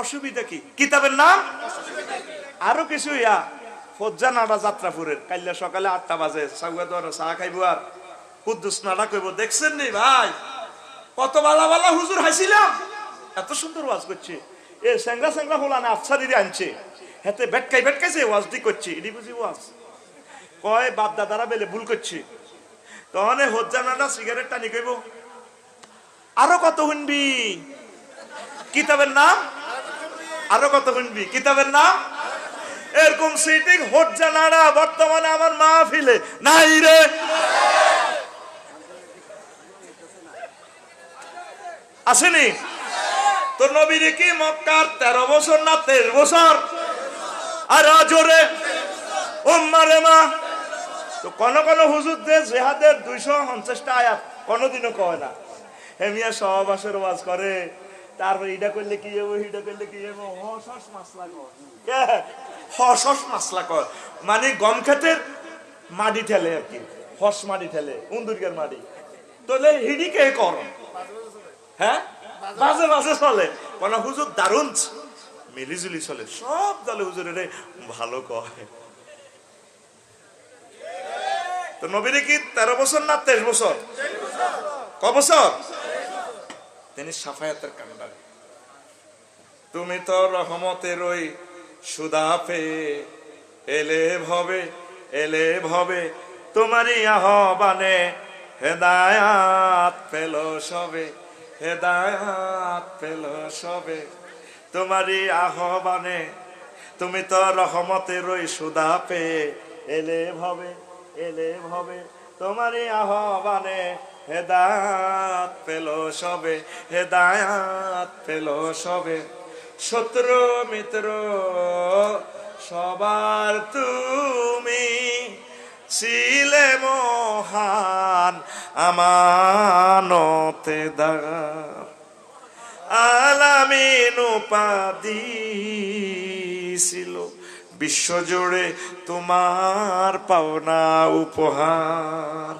অসুবিধা কি? কিতাবের নাম আরো কিছু ফজ্জা নাড়া যাত্রাপুরের কাইল্লা সকালে 8টা বাজে সাগুয়া দর চা খাইবো আর কুদ্দুস নাড়া কইব। দেখছেন নি ভাই কত বালা বালা হুজুর হাসিলাম, এত সুন্দর ওয়াজ করছে। এ স্যাংরা স্যাংরা হোলানে আফসা দিদি আনছে, হেতে বেটকাইছে ওয়াজ দি করছে। এডি বুঝি ওয়াজ কয় বাপ দাদারা বেলে ভুল করছে। তখন হজ্জা নাড়া সিগারেট টানি কইব আরো কত শুনবি কিতাবের নাম, আরো কত শুনবি কিতাবের নাম। এরকম সিটিং হজ্জা নাড়া বর্তমানে আমার মাহফিলে নাই রে। আসেনি তো নবীর কি মক্কার 13 বছর না 23 বছর আর জোরে উম্মারে মা। তো কোন কোন হুজুরদের জিহাদের 250টা আয়াত কোনদিনও কয় না। হেমিয়া সহবাসের ওয়াজ করে, তারপর এটা করলে কি হবো, এটা করলে কি হবো, হস মাসলা কর, হস মাসলা কর মানে গম ক্ষেতের মাটি ঠেলে আর কি, হস মাটি ঠেলে উন্দুরকের মাটি তোলে হিডি কে কর। হ্যাঁ মাঝে মাঝে চলে কোন হুজুর দারুণ মিলিজুলি চলে, সব দলে হুজুরের ভালো কয়। তো নবীর কি 13 বছর না 23 বছর? ক বছর? তিনি সাফায়াতের কান্ডারি। তুমি তো রহমতের ওই সুদা পেয়ে এলে ভবে তোমারই আহ্বানে হেদায়াত পেল সবে, হেদায়াত পেল সবে তোমারই আহ্বানে। তুমি তো রহমতের ওই সুদা পেয়ে এলে ভবে তোমারই আহ্বানে হেদায়াত পেল সবে, হেদায়াত পেল সবে। শত্রু মিত্র সবার তুমি ছিলে মহান আমানতে দার, আলামিন উপাধি ছিল বিশ্বজুড়ে তোমার পাওনা উপহার।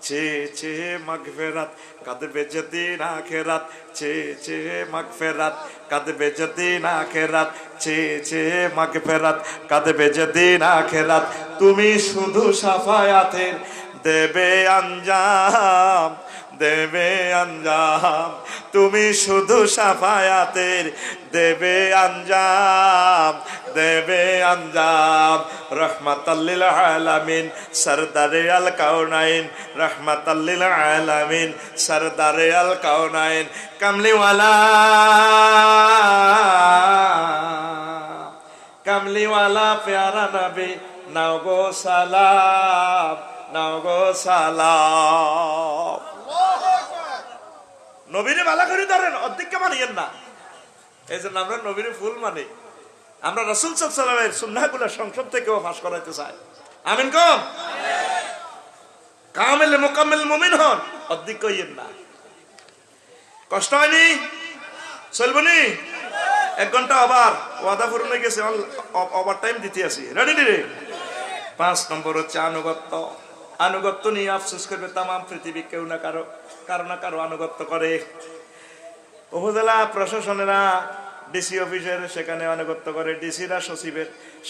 চেয়ে মাগফিরাত কাঁদবে যেদিন আখেরাত, চেয়ে মাগফিরাত কাঁদবে যেদিন আখেরাত, চেয়ে মাগফিরাত কাঁদবে যেদিন আখেরাত। তুমি শুধু সাফায়াতের দেবে আঞ্জাম, দেবে আঞ্জাম, তুমি শুধু সাফায়াতের দেবে আঞ্জাম, দেবে আঞ্জাম। রহমাতাল লিল আলামিন সরদারে আল কাউনাইন, রহমাতাল লিল আলামিন সরদারে আল কাউনাইন। কামলিওয়ালা কামলিওয়ালা প্যারা নবী নাও গো সালাম, নাও গো সালাম। নবীরে ভালো করে ধরেন, অর্ধেককে মানিয়েন না। এই জন্য আমরা নবীরে ফুল মানি। আমরা রাসূল সাল্লাল্লাহু আলাইহি ওয়াসাল্লামের সুন্নাহগুলো সংসদ থেকেও ফাঁস করাইতে চাই। আমিন কম কামিল মুকাম্মিল মুমিন হন, অর্ধেক কইয়েন না। কষ্ট হয়নি? চলবনি? 1 ঘন্টা আবার ওয়াদা পূরণ হয়ে গেছে, ওভার টাইম দিতে আছি। রেডি রে? 5 নম্বর হচ্ছে আনুগত্য। আনুগত্য নিয়ে আফসোস করবে তাম পৃথিবী, কেউ না কারো আনুগত্য করে। উপজেলা প্রশাসনেরা ডিসি অফিসের সেখানে আনুগত্য করে, ডিসিরা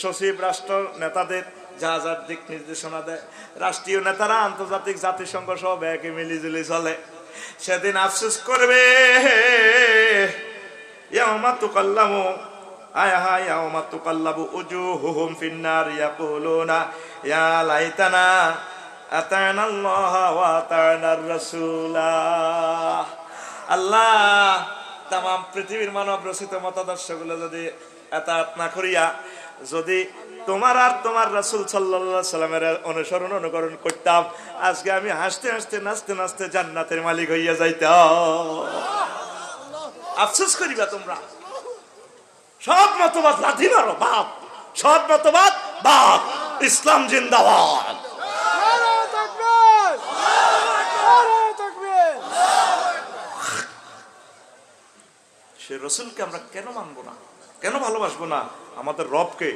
সচিব রাষ্ট্র নেতাদের যা যার দিক নির্দেশনা দেয়। রাষ্ট্রীয় নেতারা আন্তর্জাতিক জাতিসংঘ সব একই মিলিজুলি চলে। সেদিন আফসোস করবে ইয়াউমা তুকাল্লামু আয়াহা ইয়াউমা তুকাল্লাবু উজুহুহুম ফিন্নার ইয়াকুলুনা ইয়া লাইতানা আতানা আল্লাহ ওয়া আতানার রাসূলা। আল্লাহ তামাম পৃথিবীর মানব রচিত মতাদর্শগুলো যদি আতাত না করিয়া যদি তোমার আর তোমার রাসূল সাল্লাল্লাহু আলাইহি সাল্লামের অনুকরণ করতাম, আজকে আমি হাসতে হাসতে নাচতে নাচতে জান্নাতের মালিক হইয়া যাইতাম। আফসোস করিবা তোমরা। সব মতবাদ লাথি মারো বাপ, সব মতবাদ বাপ। ইসলাম জিন্দাবাদ। সে রসুলকে আমরা কেন মানবো না, কেন ভালোবাসবো না? আমাদের রবকে,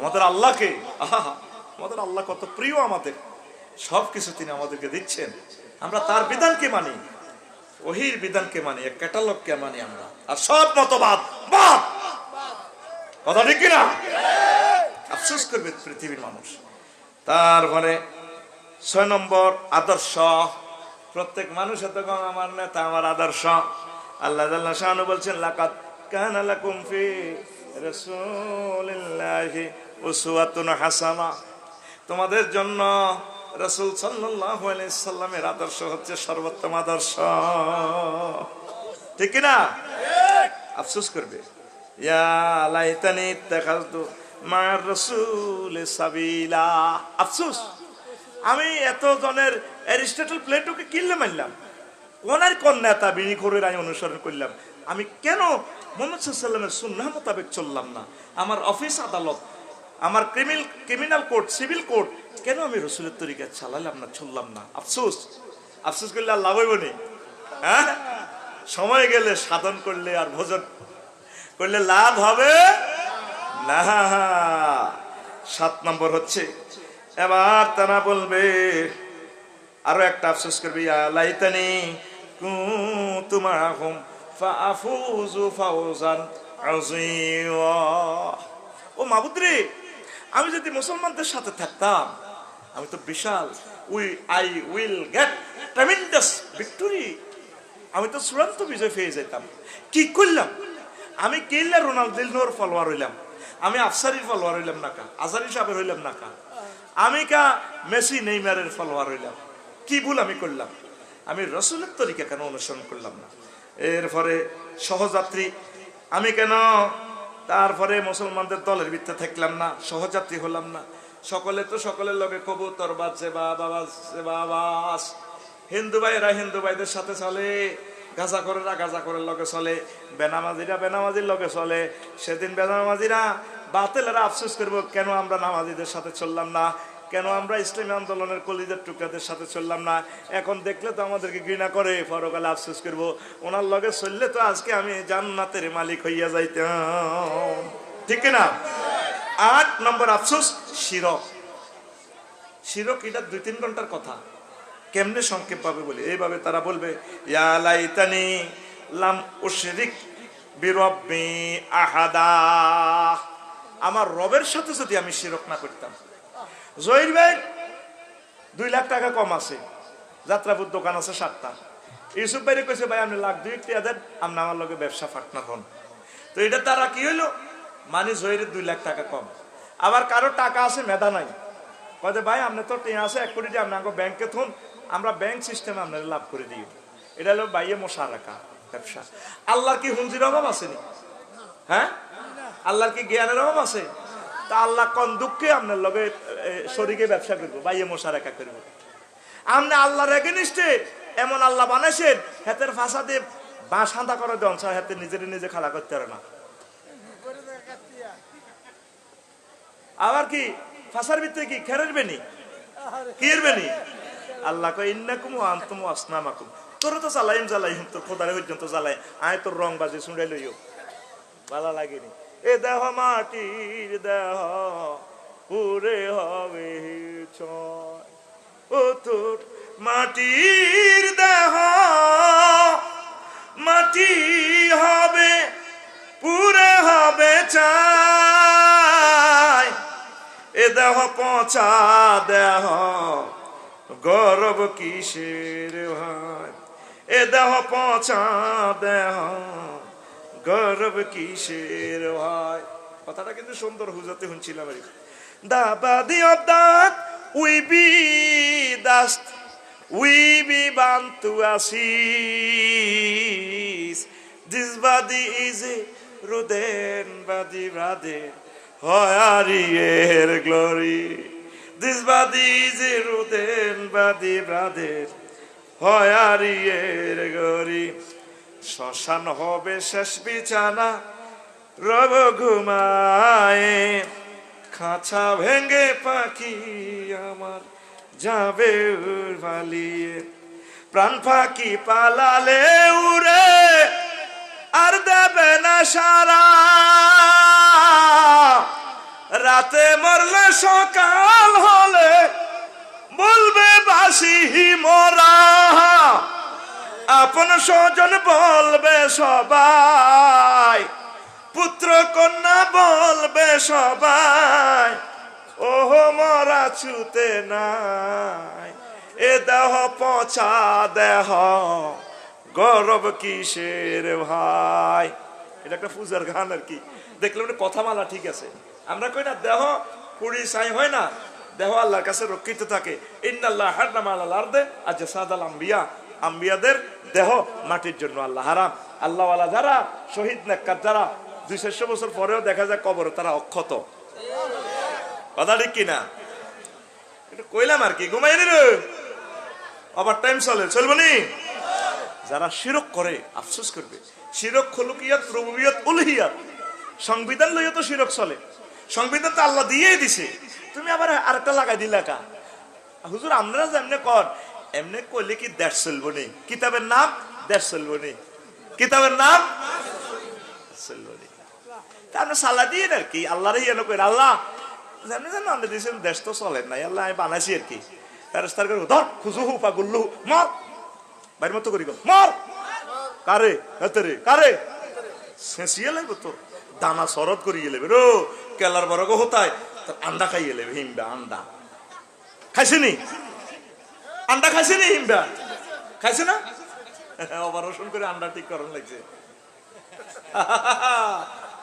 আমাদের আল্লাহকে। আমাদের আল্লাহ কত প্রিয় আমাদের, সবকিছু তিনি আমাদেরকে দিচ্ছেন। আমরা তার বিধানকে মানি, ওহির বিধানকে মানি, এক ক্যাটালগকে মানি আমরা। আর সব মতবাদ বাদ। কথা ঠিক কিনা? আফসোস করবে পৃথিবীর মানুষ। তারপরে 6 নম্বর আদর্শ, প্রত্যেক মানুষ এত কম আমার নেতা আমার আদর্শ। আল্লাহ জাল্লা শানু বলছেন লাকাদ কানা লাকুম ফি রাসূলিল্লাহি উসওয়াতুন হাসানা, তোমাদের জন্য রাসূল সাল্লাল্লাহু আলাইহি সাল্লামের আদর্শ হচ্ছে সর্বোত্তম আদর্শ। ঠিক কিনা? আফসোস করবে, ইয়া লাইতানি ইত্তাখাযতু মা'আর রাসূল সাবিলা, আফসোস আমি এত জনের অ্যারিস্টটল প্লেটোকে কিনলে মারলাম, ওনার কোন নেতা বিনি করে আমি অনুসরণ করলাম, আমি কেন মুহাম্মদ সাল্লাল্লাহু আলাইহি ওয়াসাল্লামের সুন্নাহ মোতাবেক চললাম না? আমার অফিস আদালত, আমার ক্রিমিনাল কোর্ট, সিভিল কোর্ট, কেন আমি রসুলের তরিকা চালালাম না, চললাম না? আফসোস, আফসোস করলে আর লাভ হইব নি? হ্যাঁ, সময় গেলে সাধন করলে আর ভোজন করলে লাভ হবে না। 7 নম্বর হচ্ছে, এবার তারা বলবে, আরো একটা আফসোস করবে, ইয়া লাইতানি কুনতু মাআহুম ফাআফুযু ফাওজান আযীমা। ও মাবুদ রে, আমি যদি মুসলমানদের সাথে থাকতাম, আমি তো বিশাল I will get tremendous victory, আমি তো চূড়ান্ত বিজয় পেয়ে যেতাম। কি করলাম আমি? কেইলা রোনালদিনোর ফলোয়ার হইলাম, আমি আফসারির ফলোয়ার হইলাম না কা, আজারি সাহেবের হইলাম না কা, আমি কা মেসি নেইমারের ফলোয়ার হইলাম। কি ভুল আমি করলাম? আমি রসুলের তরিকা কেন অনুসরণ করলাম না? এরপরে সহযাত্রী আমি কেন তারপরে মুসলমানদের দলের ভিতরে থাকলাম না, সহযাত্রী হলাম না? সকলে তো সকলের লগে কবুতর বাজছে, বাস, হিন্দু ভাইয়েরা হিন্দু ভাইদের সাথে চলে, গাজা করের লগে চলে, বেনামাজিরা বেনামাজির লগে চলে। সেদিন বেনামাজিরা বাতিলেরা আফসোস করবো, কেন আমরা নামাজিদের সাথে চললাম না, কেন আমরা ইসলামী আন্দোলনের কলিজার টুকরাদের সাথে চললাম না? এখন দেখলে তো আমাদেরকে ঘৃণা করে, পরকালে আফসোস করবো, ওনার লগে চললে তো আজকে আমি জান্নাতের মালিক হইয়া যাইতাম। ঠিক না? 8 নম্বর আফসোস, শিরক। শিরক এটা 2-3 ঘন্টার কথা, কেমনে সংক্ষেপ পাবে বলে এইভাবে তারা বলবে, ইয়া লাইতানি লাম উশরিক বিরব্বি আহাদা, আমার রবের সাথে যদি আমি শিরক না করতাম। জহির ভাই 2 লাখ টাকা কম আছে, যাত্রাপুর দোকান আছে 7টা। ইউসুফ ভাই কইছে, ভাই আপনি 1,2 লাখ টাকা দেন, আপনি আমার লগে ব্যবসা পার্টনার হন। তো এটা তারা কি হইলো, মানে জহিরের 2 লাখ টাকা কম। আবার কারো টাকা আছে, মেধা নাই, কয়ে ভাই আপনি তো টিয়া আছে 1 কোটি টাকা, আপনি ব্যাংকে থুন, আমরা ব্যাংক সিস্টেমে আপনার লাভ করে দিই। এটা হলো বাইয়ে মোশারাকা ব্যবসা। আল্লাহর কি হুঞ্জির অভাব আসেনি? হ্যাঁ, আল্লাহর কি জ্ঞানের অভাব আছে? তা আল্লাহ কোন দুঃখে আপনার লগে শরীকে ব্যবসা করবো, বাইয়ে মোশারাকা করবো? আপনি আল্লাহর এগেনিস্টে এমন আল্লাহ বানাইছেন, হাতের ফাঁসাতে বাঁশ হাঁদা করে দেন, হাতে নিজে খাড়া করতে পারে না। আবার কি ফাঁসার ভিতরে কি খেরের বেনি, কি এর বেনি? আল্লাহ কয় ইন্নাকুম ওয়া আনতুম আসনামাকুম, তোর তো জ্বালাইম তোর খোদারে পর্যন্ত জ্বালাই, আয় তোর রং বাজে শুনে লইও, ভালো লাগেনি। এ দেহ মাটির দেহ পুরে হবে ছয়, ও তোর মাটির দেহ মাটি হবে পুরে হবে চাই, এ দেহ পচা দেহ গৌরব কিসের ভাই, এ দেহ পচা দেহ গৌরব কিসের ভাই। কথাটা কিন্তু সুন্দর হুজাতে শুনছিলাম। The body of that we be dust, we be bound to ashes. This body is a rodent body, brother, higher glory. This body is a rodent body, brother, higher glory. শ্মশান হবে শেষ বিছানা, রব ঘুমায়, খাঁচা ভেঙ্গে পাখি আমার যাবে পালিয়ে, প্রাণ পাখি পালালে উড়ে আর দেবে না সারা, রাতে মরলে সকাল হলে বলবে বাসি মরা, আপন স্বজন বলবে সবাই পুত্র কন্যা বলবে সবাই, ওহো মরা ছুতে নাই, এ দেহ পচা দেহ গৌরব কিসের ভাই। এটা একটা পূজার গান আর কি। দেখলাম কথামালা ঠিক আছে। আমরা কই না দেহ পুরি ছাই হয় না, দেহ আল্লাহর কাছে রক্ষিত থাকে। ইন্নাল্লাহ হারামা আলাল আরদে আজসাদাল আম্বিয়া, আম্বিয়াদের দেহ মাটির জন্য আল্লাহ হারাম। আল্লাহ ওয়ালা যারা শহীদ নেককার যারা 200 বছর পরেও দেখা যায় কবরে তারা অক্ষত। কথা ঠিক কিনা? এটা কইলাম আর কি। ঘুমাই রে, ওভার টাইম চলবো নি। যারা শিরক করে আফসোস করবে। শিরক খুলুকিয়াত রুবুবিয়ত উলহিয়াত, সংবিধান লইয়া তো শিরক চলে। সংবিধান তো আল্লাহ দিয়েই দিছে, তুমি আবার আরেকটা লাগাই দিলা কা। হুজুর আমরা যেমনে কর এমনি কইলে কি দেশ চলবো নি? কিতাবের নাম দেশ চলবো নি, কিতাবের নাম চলবো নি। তা আমরা সালা দিয়ে আর কি আল্লাহরে ইয়ে কই, আল্লাহ জানি জানো আমরা দিয়েছেন দেশ তো চলে নাই, আল্লাহ আমি বানাইছি আর কি। ফেরেশতার করে ধর খুজুহু পাগুল্লু মর, বাইর মতো করি মর। কারে রে কারে শেষিয়ে লাগবে তোর দানা শরৎ করিয়ে লেবে রো কেলার বড় গো হতায় তোর আন্ডা খাইয়ে লেবে। হিমবা আন্ডা খাইছিনি? আন্ডা খাইছিনি? হিমবা খাইছে না? অপারেশন করে আন্ডা ঠিক করার লাগছে।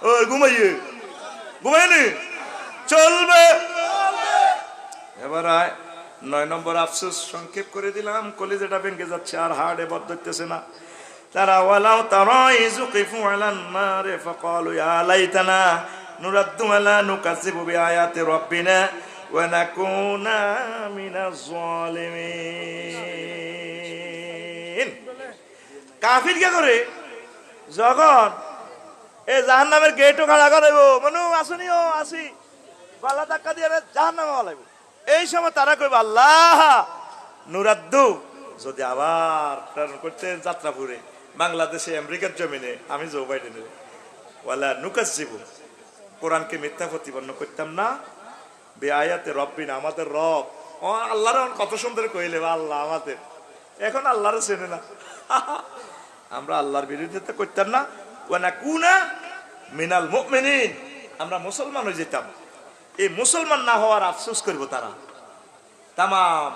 ও ঘুমাইয়ে ঘুমাইনি চলবে। এবার 9 নম্বর আফসোস সংক্ষেপ করে দিলাম, কলিজাটা ভেঙে যাচ্ছে আর হাড়ে বদ ধরতেছে না। তারা ওয়ালাউ তারা ইযুকিফু আলান নারে ফাকালু ইয়া লাইতানা নুরাদ্দু আলা নুকাযযিবু বিআয়াতি রাব্বিনা ওয়া নাকুনা মিনাজ জালিমিন। কাফির কি করে যখন এই জাহান্নামের গেটও খাড়া করাইবো, মানু আসুনিও আসি গলা ধাক্কা দিয়ে জাহান্নামে বলাইবো, এই সময় তারা কইব আল্লাহ নুরাদ্দু, যদি আবার প্রেরণ করতে যাত্রাপুরে বাংলাদেশে আমেরিকার জমিনে আমি জো বাইডেনের ওয়ালা নুকাযযিবু, কোরআনকে মিথ্যা প্রতিপন্ন করতাম না, বেআয়াতে রব্বিনা, আমাদের রব। ও আল্লাহর কত সুন্দর কইলে আল্লাহ আমাদের, এখন আল্লাহর চেনে না। আমরা আল্লাহর বিরোধিতা করতাম না, ওয়া নাকুনা মিনাল মুমিনিন, আমরা মুসলমান হয়ে যেতাম। এই মুসলমান না হওয়ার আফসোস করবো তারা। তামাম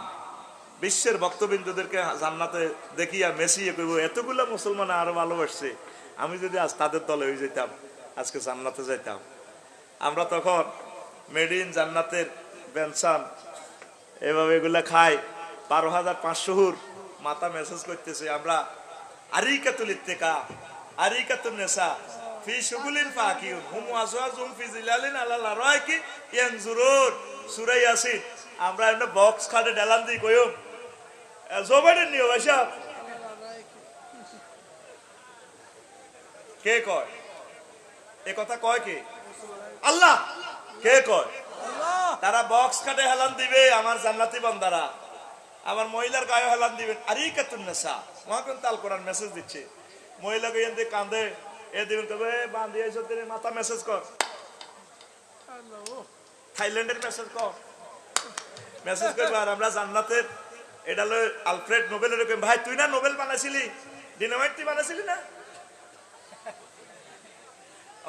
বিশ্বের ভক্তবৃন্দদেরকে জান্নাতে দেখিয়া মেসিয়ে করবো, এতগুলো মুসলমান আরো ভালোবাসছে, আমি যদি আজ তাদের দলে হয়ে যেতাম আজকে জান্নাতে যাইতাম। আমরা তখন মেড ইন জান্নাতের বেনসান এভাবে এগুলা খাই। 12,500 হুর মাথা মেসেজ করতেছে আমরা আরিকাতুল ইত্তিকা আরিকাতুন নিসা ফি শুগুলিন ফাকিউন হুম আজওয়াজুম ফি জিলালিন আলাল আরাইকি ইয়ানজুরুন, সূরা ইয়াসিন। আমরা এমনি বক্স খাটে ডালান দি কইম জোবাইডেন নিও ভাইসা কে কয় এ কথা? কয় কে? আল্লাহ। কে কয়? তারা বক্স খাটে হেলান দিবে আমার জান্নাতি বান্দারা, আমার মহিলার গায়ে হেলান দিবেন আরিকাতুন নিসা। মহাগ্রন্থ আল কোরআন মেসেজ দিচ্ছে, মহিলা গিয়ে দিয়ে কাঁদে এ দিবেন কবে বান্ধি আইসো দিনে মাথা মেসেজ কর, থাইল্যান্ডের মেসেজ কর, মেসেজ করবো। আর আমরা জান্নাতের এটা হলো আলফ্রেড নোবেলের এরকম, ভাই তুই না নোবেল বানাইছিলি, ডিনামাইট তুই বানাইছিলি না?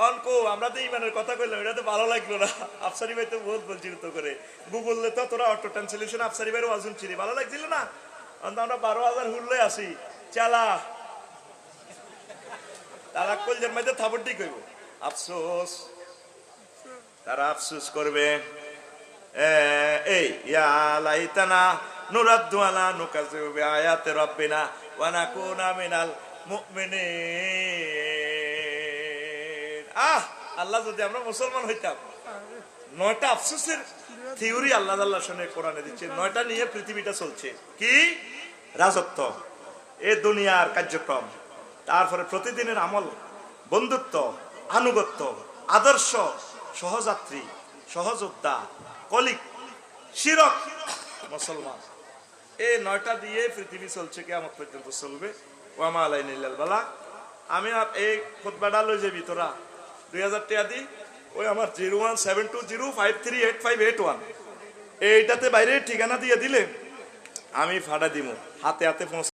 অনকো আমরা তো ইমানের কথা কইলাম, এটা তো ভালো লাগলো না। আফসারি ভাই তো বহুত বলছিল তো করে গুগলে তো তোরা অটো ট্রান্সলেশন আফসারি ভাইয়ের ওয়াজুন ছিলি, ভালো লাগছিল না? আমরা 12,000 হুল্লে আসি চালা তারা কলজের মধ্যে থাপড়টি কইব। আফসোস, তারা আফসোস করবে। এই ইয়া লাইতানা নুরাদ্দু আলা নুকাযযিবু বিআয়াতি রাব্বিনা ওয়া নাকুনা মিনাল মুমিনিন। আল্লাহ যদি আমরা মুসলমান হইতাম। 9টা আফসোসের থিওরি আল্লাহ শুনে কোরআনে দিচ্ছে। 9টা নিয়ে পৃথিবীটা চলছে। কি? রাজত্ব, এ দুনিয়ার কার্যক্রম, তারপরে প্রতিদিনের আমল, বন্ধুত্ব, আনুগত্য, আদর্শ, সহযাত্রী, সহযোদ্ধা, কলিগ, শিরক, মুসলমান। এই 9টা দিয়ে পৃথিবী চলছে, কিয়ামত পর্যন্ত চলবে। ওয়া মা আলাইনা ইল্লাল বালাগ। আমি এই খুতবাটা লই যাবি তোরা 2000 টাকা দি, ওই আমার 01720538581 এইটাতে বাইরে ঠিকানা দিয়ে দিলে আমি ফাড়া দিব, হাতে হাতে পৌঁছে।